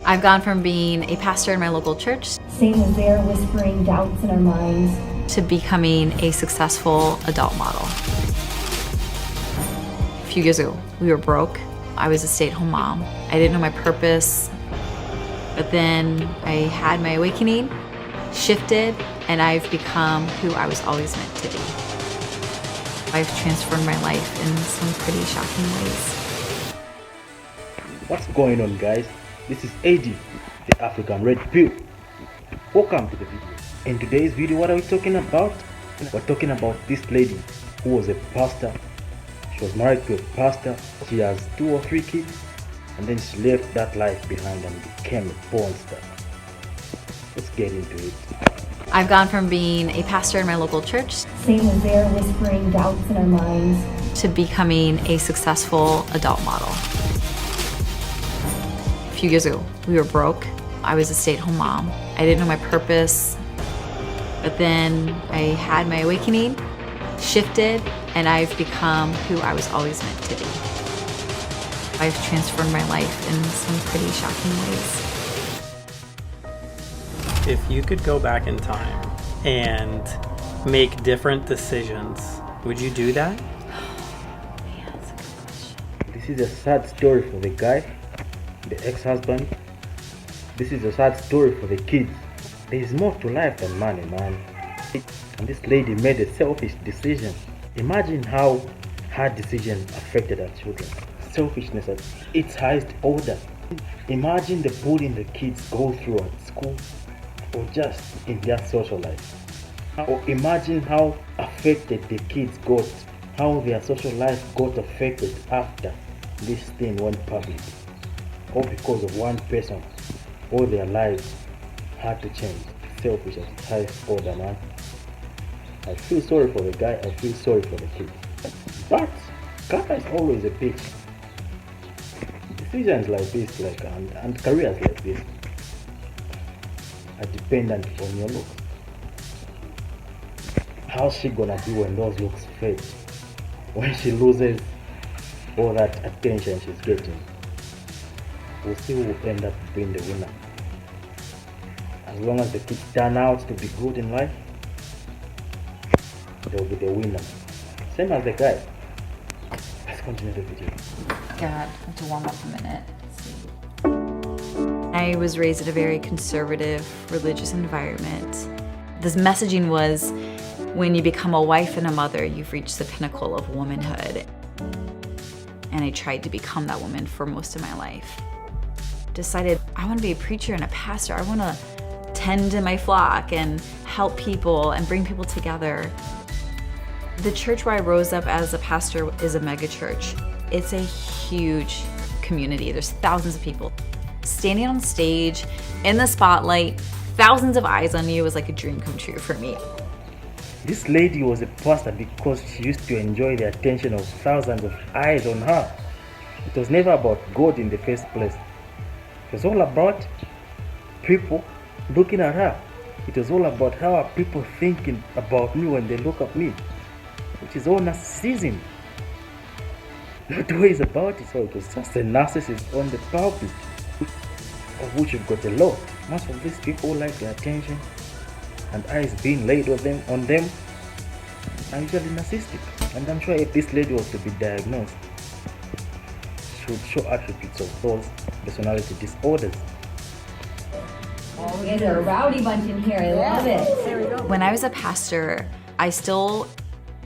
I've gone from being a pastor in my local church Satan is there whispering doubts in our minds to becoming a successful adult model. A few years ago, we were broke. I was a stay-at-home mom. I didn't know my purpose, but then I had my awakening, shifted, and I've become who I was always meant to be. I've transformed my life in some pretty shocking ways. What's going on, guys? This is AD, the African Red Pill. Welcome to the video. In today's video, what are we talking about? We're talking about this lady who was a pastor. She was married to a pastor. She has 2 or 3 kids, and then she left that life behind and became a porn star. Let's get into it. I've gone from being a pastor in my local church Satan is there whispering doubts in our minds to becoming a successful adult model. A few years ago, we were broke. I was a stay-at-home mom. I didn't know my purpose, but then I had my awakening, shifted, and I've become who I was always meant to be. I've transformed my life in some pretty shocking ways. If you could go back in time and make different decisions, would you do that? Man, that's a good question. This is a sad story for the guy, the ex-husband. This is a sad story for the kids. There is more to life than money, man. And this lady made a selfish decision. Imagine how her decision affected her children. Selfishness at its highest order. Imagine the bullying the kids go through at school or just in their social life. Or imagine how affected the kids got, how their social life got affected after this thing went public. All because of one person. All their lives had to change. Selfish at its highest order, man. I feel sorry for the guy, I feel sorry for the kids. But karma is always a bitch. Decisions like this, and careers like this are dependent on your looks. How's she gonna do when those looks fade? When she loses all that attention she's getting? We'll see who will end up being the winner. As long as the kids turn out to be good in life, they'll be the winner. Same as the guy. Let's continue the video. God, I have to warm up a minute. I was raised in a very conservative, religious environment. This messaging was, when you become a wife and a mother, you've reached the pinnacle of womanhood. And I tried to become that woman for most of my life. Decided I want to be a preacher and a pastor. I want to tend to my flock and help people and bring people together. The church where I rose up as a pastor is a mega church. It's a huge community. There's thousands of people. Standing on stage, in the spotlight, thousands of eyes on you was like a dream come true for me. This lady was a pastor because she used to enjoy the attention of thousands of eyes on her. It was never about God in the first place. It was all about people looking at her. It was all about how are people thinking about me when they look at me, which is all narcissism. Not ways about it. So it was just a narcissist on the pulpit, of which you've got a lot. Most of these people like the attention and eyes being laid on them are usually narcissistic. And I'm sure if this lady was to be diagnosed, she would show attributes of those personality disorders. Oh, it's a rowdy bunch in here. I love it. When I was a pastor, I still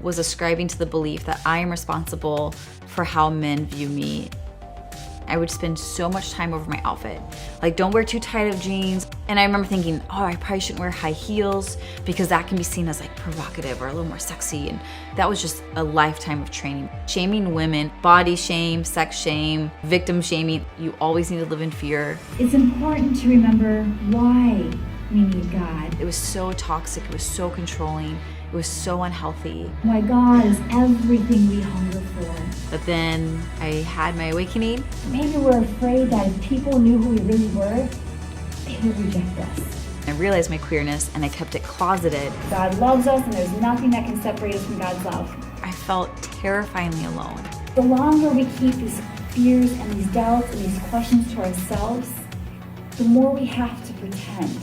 was ascribing to the belief that I am responsible for how men view me. I would spend so much time over my outfit. Like, don't wear too tight of jeans. And I remember thinking, oh, I probably shouldn't wear high heels because that can be seen as like provocative or a little more sexy. And that was just a lifetime of training. Shaming women, body shame, sex shame, victim shaming. You always need to live in fear. It's important to remember why we need God. It was so toxic, it was so controlling, it was so unhealthy. Why God is everything we hunger for. But then I had my awakening. Maybe we're afraid that if people knew who we really were, they would reject us. I realized my queerness and I kept it closeted. God loves us and there's nothing that can separate us from God's love. I felt terrifyingly alone. The longer we keep these fears and these doubts and these questions to ourselves, the more we have to pretend.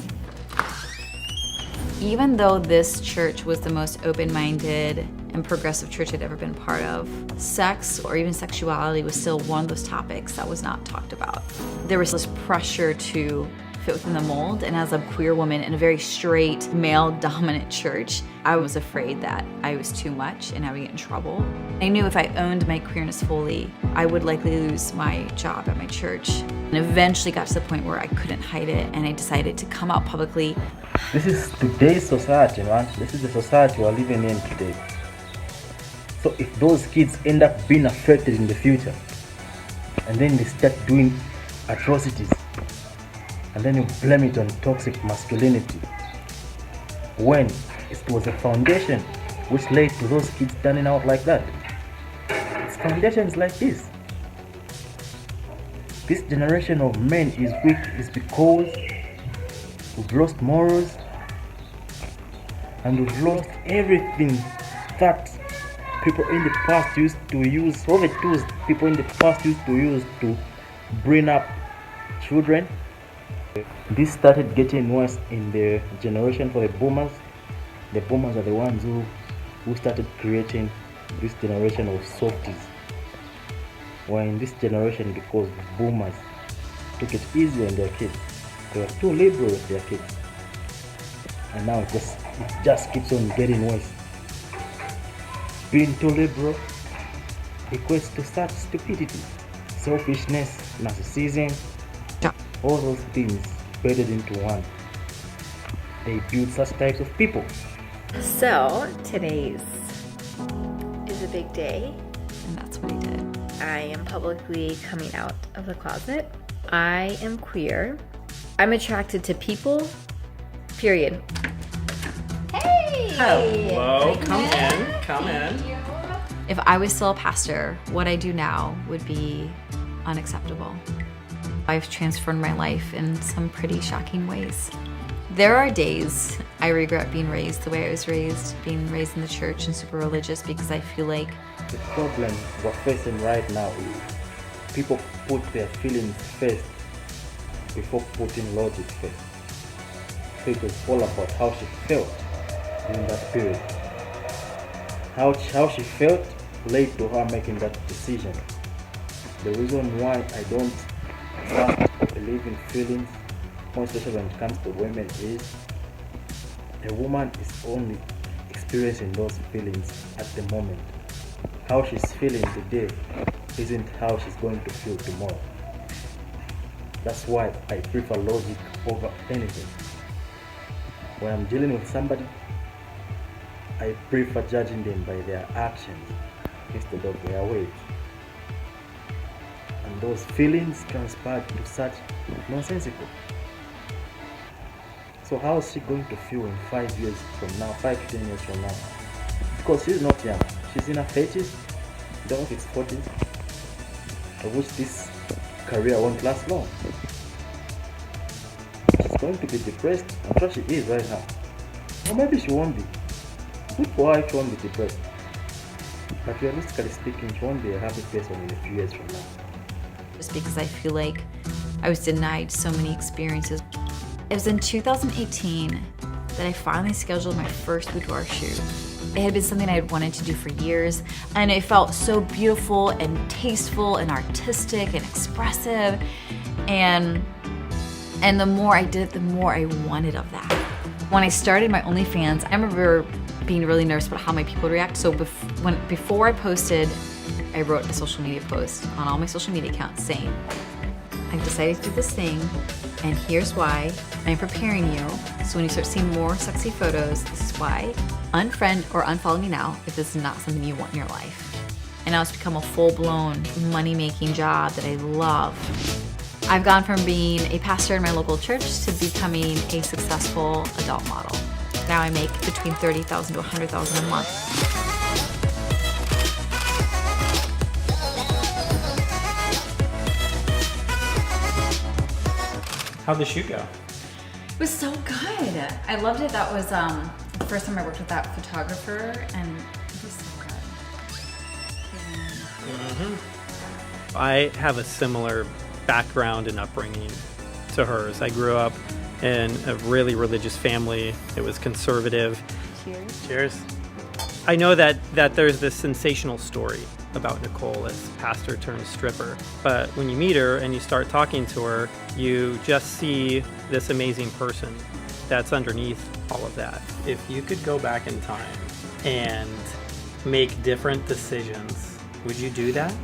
Even though this church was the most open-minded and progressive church I'd ever been part of, sex or even sexuality was still one of those topics that was not talked about. There was this pressure to fit within the mold, and as a queer woman in a very straight, male-dominant church, I was afraid that I was too much and I would get in trouble. I knew if I owned my queerness fully, I would likely lose my job at my church. And eventually got to the point where I couldn't hide it, and I decided to come out publicly. This is today's society, man. This is the society we're living in today. So if those kids end up being affected in the future, and then they start doing atrocities, and then you blame it on toxic masculinity, when it was a foundation which led to those kids turning out like that. It's foundations like this. This generation of men is weak is because we've lost morals, and we've lost everything that people in the past used to use, all the tools people in the past used to use to bring up children. This started getting worse in the generation for the boomers. The boomers are the ones who started creating this generation of softies. We're in this generation because boomers took it easy on their kids. They were too liberal with their kids. And now it just keeps on getting worse. Being too liberal equates to such stupidity, selfishness, narcissism, all those things bedded into one. They build such types of people. So today's is a big day. And that's what he did. I am publicly coming out of the closet. I am queer. I'm attracted to people, period. Hey! Hello, come in. If I was still a pastor, what I do now would be unacceptable. I've transformed my life in some pretty shocking ways. There are days I regret being raised the way I was raised, being raised in the church and super religious, because I feel like The problem we're facing right now is people put their feelings first before putting logic first. So it was all about how she felt in that period. How she felt led to her making that decision. The reason why I don't trust or believe in feelings, more especially when it comes to women, is a woman is only experiencing those feelings at the moment. How she's feeling today isn't how she's going to feel tomorrow. That's why I prefer logic over anything. When I'm dealing with somebody, I prefer judging them by their actions instead of their words. And those feelings transpired to such nonsensical. So how is she going to feel in 5 years from now, 5 to 10 years from now? Because she's not young. She's in her 30s, don't know if it's 40s, of which this career won't last long. She's going to be depressed. I'm sure she is right now. Or maybe she won't be. Good for her if she won't be depressed. But realistically speaking, she won't be a happy person in a few years from now. just because I feel like I was denied so many experiences. It was in 2018 that I finally scheduled my first boudoir shoot. It had been something I had wanted to do for years, and it felt so beautiful and tasteful and artistic and expressive. And the more I did it, the more I wanted of that. When I started my OnlyFans, I remember being really nervous about how my people would react. So before I posted, I wrote a social media post on all my social media accounts saying, I've decided to do this thing, and here's why. I'm preparing you, so when you start seeing more sexy photos, this is why. Unfriend or unfollow me now if this is not something you want in your life. And now it's become a full-blown money-making job that I love. I've gone from being a pastor in my local church to becoming a successful adult model. Now I make between $30,000 to $100,000 a month. How'd the shoot go? It was so good. I loved it. That was the first time I worked with that photographer, and it was so good. I have a similar background and upbringing to to hers. I grew up in a really religious family. It was conservative. Cheers. Cheers. I know that there's this sensational story about Nikole as pastor turned stripper, but when you meet her and you start talking to her, you just see this amazing person that's underneath all of that. If you could go back in time and make different decisions, would you do that?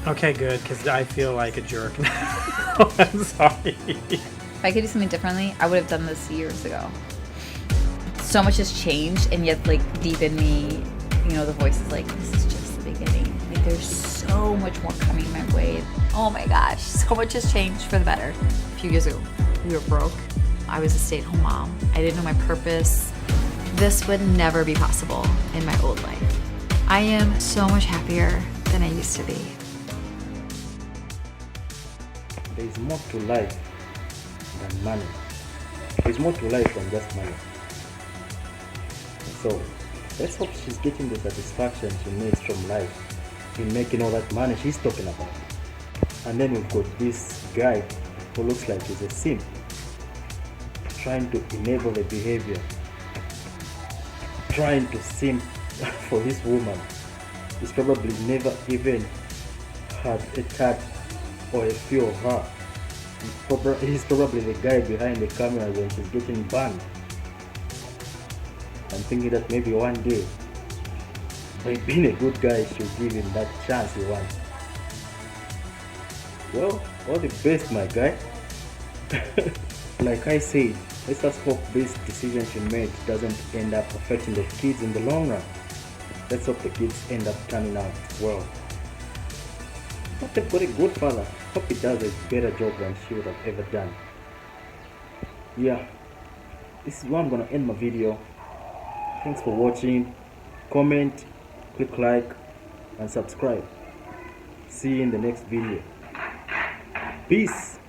Okay, good, because I feel like a jerk now. I'm sorry. If I could do something differently, I would have done this years ago. So much has changed, and yet, like, deep in me, you know, the voice is like, this is just the beginning. Like, there's so much more coming my way. Oh my gosh, so much has changed for the better. A few years ago, we were broke. I was a stay-at-home mom. I didn't know my purpose. This would never be possible in my old life. I am so much happier than I used to be. There is more to life than money. There is more to life than just money. So let's hope she's getting the satisfaction she needs from life in making all that money she's talking about. And then we've got this guy who looks like he's a simp, trying to enable the behavior, trying to simp for this woman. He's probably never even had a touch or a feel of her. He's probably the guy behind the camera when she's getting banned. I'm thinking that maybe one day, by being a good guy, she'll give him that chance he wants. Well, all the best, my guy. Like I said, let's just hope this decision she made doesn't end up affecting the kids in the long run. Let's hope the kids end up turning out well. But they've got a good father. Hope he does a better job than she would have ever done. Yeah, this is where I'm gonna end my video. Thanks for watching. Comment, click like, and subscribe. See you in the next video. Peace.